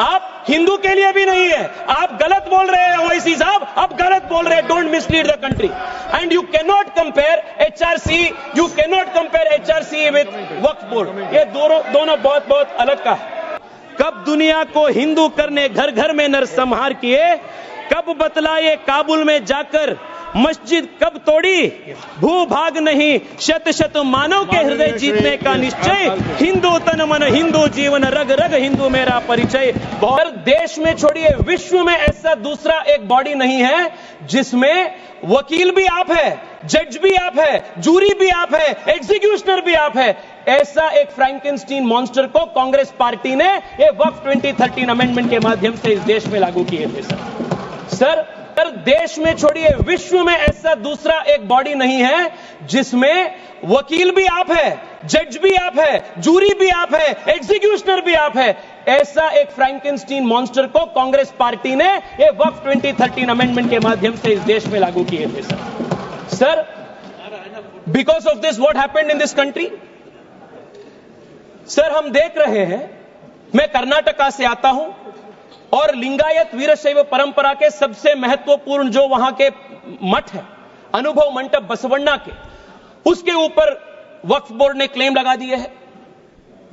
आप हिंदू के लिए भी नहीं है। आप गलत बोल रहे हैं ओवैसी साहब, आप गलत बोल रहे हैं। Don't mislead the country and you can not compare HRC with Waqf board. ये दोनों बहुत बहुत अलग का है। कब दुनिया को हिंदू करने घर घर में नरसंहार किए, कब बतलाए काबुल में जाकर मस्जिद कब तोड़ी, भूभाग नहीं शत शत मानव के हृदय जीतने का निश्चय, हिंदू तन मन हिंदू जीवन रग रग हिंदू मेरा परिचय। और देश में छोड़िए विश्व में ऐसा दूसरा एक बॉडी नहीं है जिसमें वकील भी आप है, जज भी आप है, जूरी भी आप है, एग्जीक्यूशनर भी आप है। ऐसा एक फ्रैंकेनस्टीन मॉन्स्टर को कांग्रेस पार्टी ने ये वक्फ 2013 अमेंडमेंट के माध्यम से इस देश में लागू किए थे। सर देश में छोड़िए विश्व में ऐसा दूसरा एक बॉडी नहीं है जिसमें वकील भी आप है, जज भी आप है, जूरी भी आप है, एग्जीक्यूशनर भी आप है। ऐसा एक फ्रैंकेनस्टीन मॉन्स्टर को कांग्रेस पार्टी ने ये वक्फ 2013 अमेंडमेंट के माध्यम से इस देश में लागू किए थे। Sir because of this what happened in this country. Sir हम देख रहे हैं, मैं कर्नाटका से आता हूं और लिंगायत वीरशैव परंपरा के सबसे महत्वपूर्ण जो वहां के मठ है, अनुभव मंडप बसवण्णा के, उसके ऊपर वक्फ बोर्ड ने क्लेम लगा दिए है।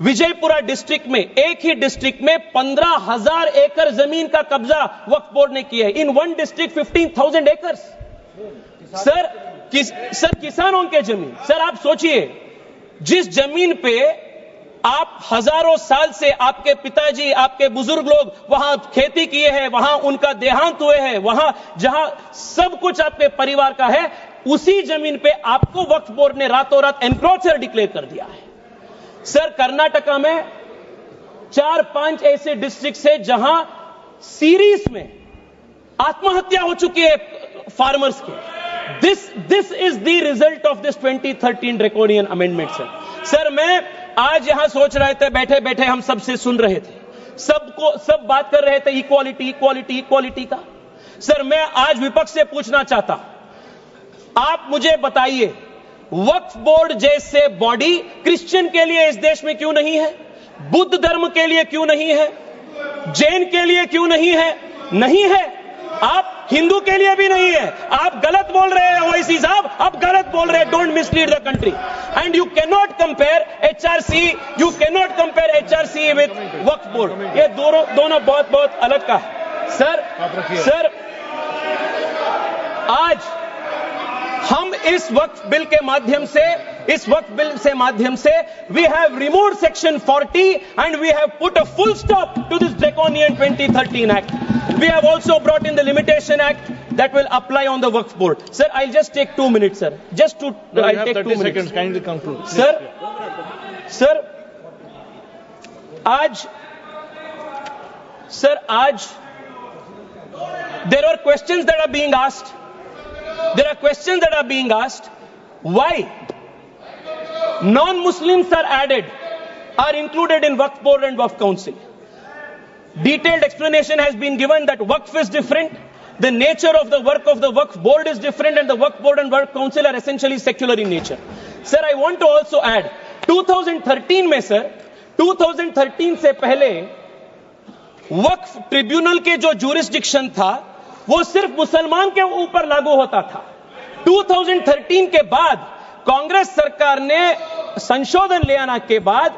विजयपुरा डिस्ट्रिक्ट में, एक ही डिस्ट्रिक्ट में 15,000 एकड़ जमीन का कब्जा वक्फ बोर्ड ने किया है। In one district 15,000 acres. Sir किसानों के जमीन। सर आप सोचिए, जिस जमीन पे आप हजारों साल से आपके पिताजी, आपके बुजुर्ग लोग वहां खेती किए हैं, वहां उनका देहांत हुए हैं, वहां जहां सब कुछ आपके परिवार का है, उसी जमीन पे आपको वक्फ बोर्ड ने रातों रात एनक्रोचर डिक्लेयर कर दिया है। सर कर्नाटका में 4-5 ऐसे डिस्ट्रिक्ट है जहां सीरीज में आत्महत्या हो चुकी है फार्मर्स के। This is the result of this 2013 draconian amendment. Sir मैं आज यहां सोच रहे थे, बैठे बैठे हम सबसे सुन रहे थे, सब बात कर रहे थे इक्वालिटी का। सर मैं आज विपक्ष से पूछना चाहता, आप मुझे बताइए, वक्फ बोर्ड जैसे बॉडी क्रिश्चियन के लिए इस देश में क्यों नहीं है, बुद्ध धर्म के लिए क्यों नहीं है, जैन के लिए क्यों नहीं है? नहीं है। आप हिंदू के लिए भी नहीं है। आप गलत बोल रहे हैं ओवैसी साहब, आप गलत बोल रहे हैं। Don't mislead the country and you can not compare HRC with Waqf board. ये दोनों बहुत बहुत अलग का है। सर आज हम इस वक्फ बिल के माध्यम से we have removed section 40 and we have put a full stop to this draconian 2013 act. We have also brought in the limitation act that will apply on the waqf board. Sir, I'll just take 2 minutes, sir. I'll take 2 minutes. Seconds, kindly conclude. Sir, आज there are questions that are being asked. Why non-Muslims are included in Waqf Board and Waqf Council? Detailed explanation has been given that Waqf is different, the nature of the work of the Waqf Board is different, and the Waqf Board and Waqf Council are essentially secular in nature. Sir, I want to also add, 2013 में sir, 2013 से पहले वक्फ tribunal के जो jurisdiction था वो सिर्फ मुसलमान के ऊपर लागू होता था। 2013 के बाद कांग्रेस सरकार ने संशोधन ले आने के बाद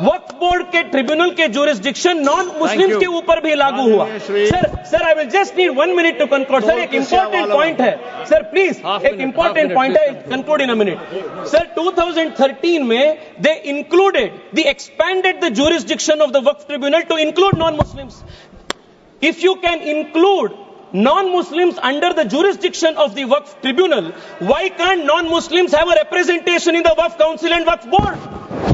वक्फ बोर्ड के ट्रिब्यूनल के जुरिस्डिक्शन नॉन मुस्लिम्स के ऊपर भी लागू हुआ। Sir I will just need 1 minute to conclude. Sir एक इंपॉर्टेंट पॉइंट है सर, प्लीज एक इंपॉर्टेंट पॉइंट है, conclude in a minute. Sir 2013 में they included expanded the jurisdiction of the Waqf tribunal to include non Muslims. If you can include non-Muslims under the jurisdiction of the Waqf Tribunal, why can't non-Muslims have a representation in the Waqf Council and Waqf Board?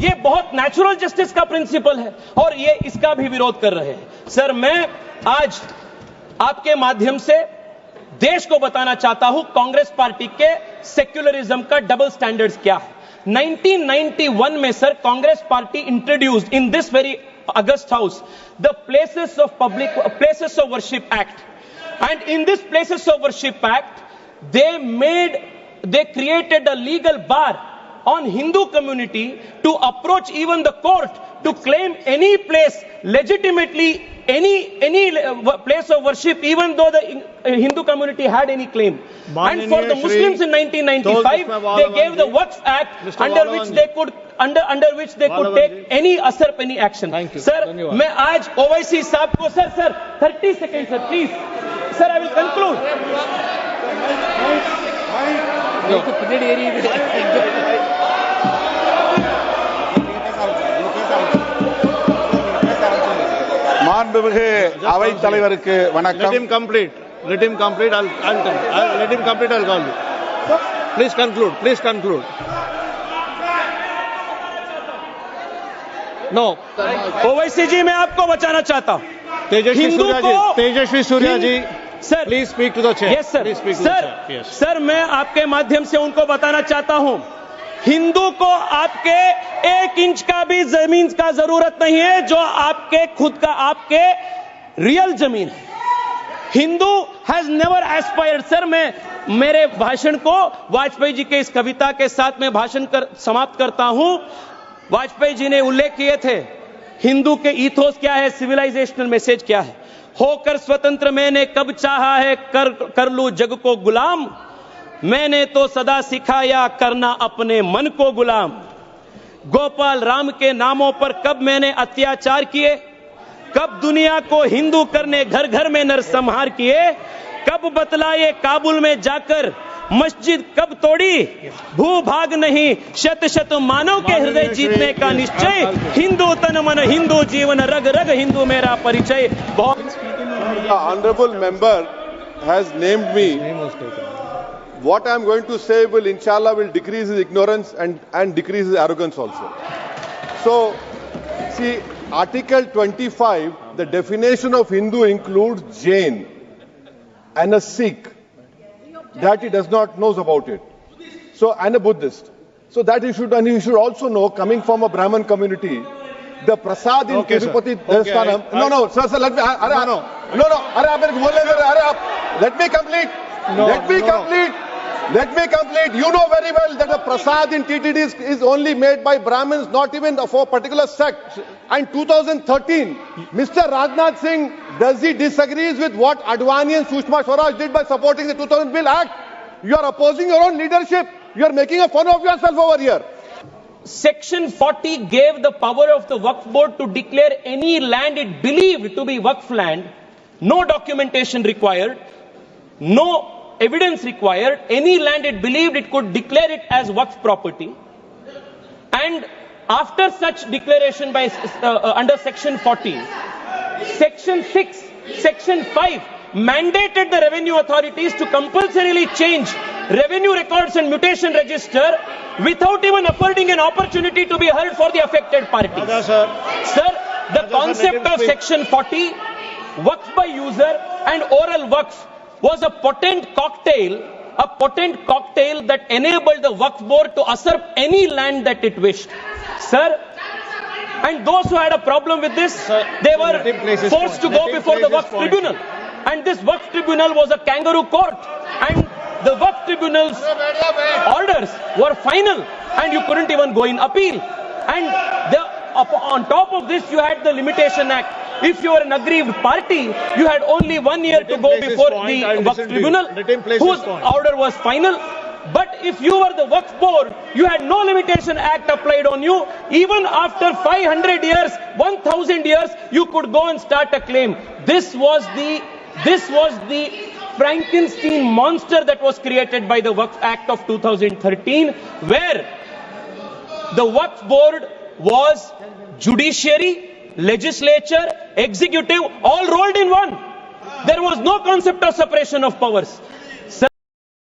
ये बहुत natural justice का principal है और ये इसका भी विरोध कर रहे हैं। सर मैं आज आपके माध्यम से देश को बताना चाहता हूं कांग्रेस पार्टी के सेक्युलरिज्म का डबल स्टैंडर्ड्स क्या है। 1991 में sir Congress party introduced in this very August house the places of worship act. And in this Places of Worship Act, they created a legal bar on Hindu community to approach even the court to claim any place legitimately any place of worship, even though the Hindu community had any claim. And for the Muslims in 1995, they gave the Waqf Act under which they could take any asar any action. Thank you. Sir, मैं आज OIC साहब को sir 30 seconds sir please. Sir, I will conclude. மாண்புமிகு அவைத் தலைவருக்கு வணக்கம். Let him complete. I'll let him complete. I'll call you. Please conclude. No. OIC जी, मैं आपको बचाना चाहता हूँ. तेजस्वी सूर्या जी, sir, please speak to the chair. Yes, sir. Please speak to the chair. Yes. Sir, मैं आपके माध्यम से उनको बताना चाहता हूं, हिंदू को आपके 1 इंच का भी जमीन का जरूरत नहीं है, जो आपके खुद का आपके रियल जमीन है. Hindu has never aspired. Sir, मैं मेरे भाषण को वाजपेयी जी के इस कविता के साथ में समाप्त करता हूं. वाजपेयी जी ने उल्लेख किए थे, हिंदू के ईथोस क्या है, सिविलाइजेशनल मैसेज क्या है. होकर स्वतंत्र मैंने कब चाहा है, कर लूं जग को गुलाम. मैंने तो सदा सिखाया करना अपने मन को गुलाम. गोपाल राम के नामों पर कब मैंने अत्याचार किए, कब दुनिया को हिंदू करने घर घर में नरसंहार किए, कब बतलाए काबुल में जाकर मस्जिद कब तोड़ी. भूभाग नहीं शत शत मानव के हृदय जीतने का निश्चय. हिंदू तन मन हिंदू जीवन रग रग हिंदू मेरा परिचय. The honorable member has named me. What I am going to say will inshallah decrease his ignorance and decrease his arrogance also. So, see, Article 25, the definition of Hindu includes Jain and a Sikh. That he does not know about it. So, and a Buddhist. So that he should also know, coming from a Brahmin community, the prasad in Tirupati Devasthanam. No, sir, let me. Let me complete. You know very well that the prasad in TTD is only made by Brahmins, not even for a particular sect. And 2013, Mr. Rajnath Singh, does he disagrees with what Advani and Sushma Swaraj did by supporting the 2000 bill act? You are opposing your own leadership. You are making a fun of yourself over here. Section 40 gave the power of the Waqf board to declare any land it believed to be Waqf land. No documentation required. No evidence required. Any land it believed, it could declare it as Waqf property. And after such declaration by under Section 40, Section 6, Section 5 mandated the revenue authorities to compulsorily change revenue records and mutation register without even affording an opportunity to be heard for the affected parties. Sir, the concept of Section 40, Waqf by user and oral Waqf, was a potent cocktail that enabled the Waqf board to usurp any land that it wished. Sir, and those who had a problem with this, they were forced to go before the Waqf tribunal. And this Waqf tribunal was a kangaroo court. And the Waqf tribunal's orders were final. And you couldn't even go in appeal. And on top of this, you had the Limitation Act. If you were an aggrieved party, you had only 1 year to go before the Waqf tribunal, whose order was final. But if you were the Waqf board, you had no Limitation Act applied on you. Even after 500 years, 1000 years, you could go and start a claim. This was the Frankenstein monster that was created by the Waqf Act of 2013, where the Waqf board was judiciary, legislature, executive, all rolled in one. There was no concept of separation of powers.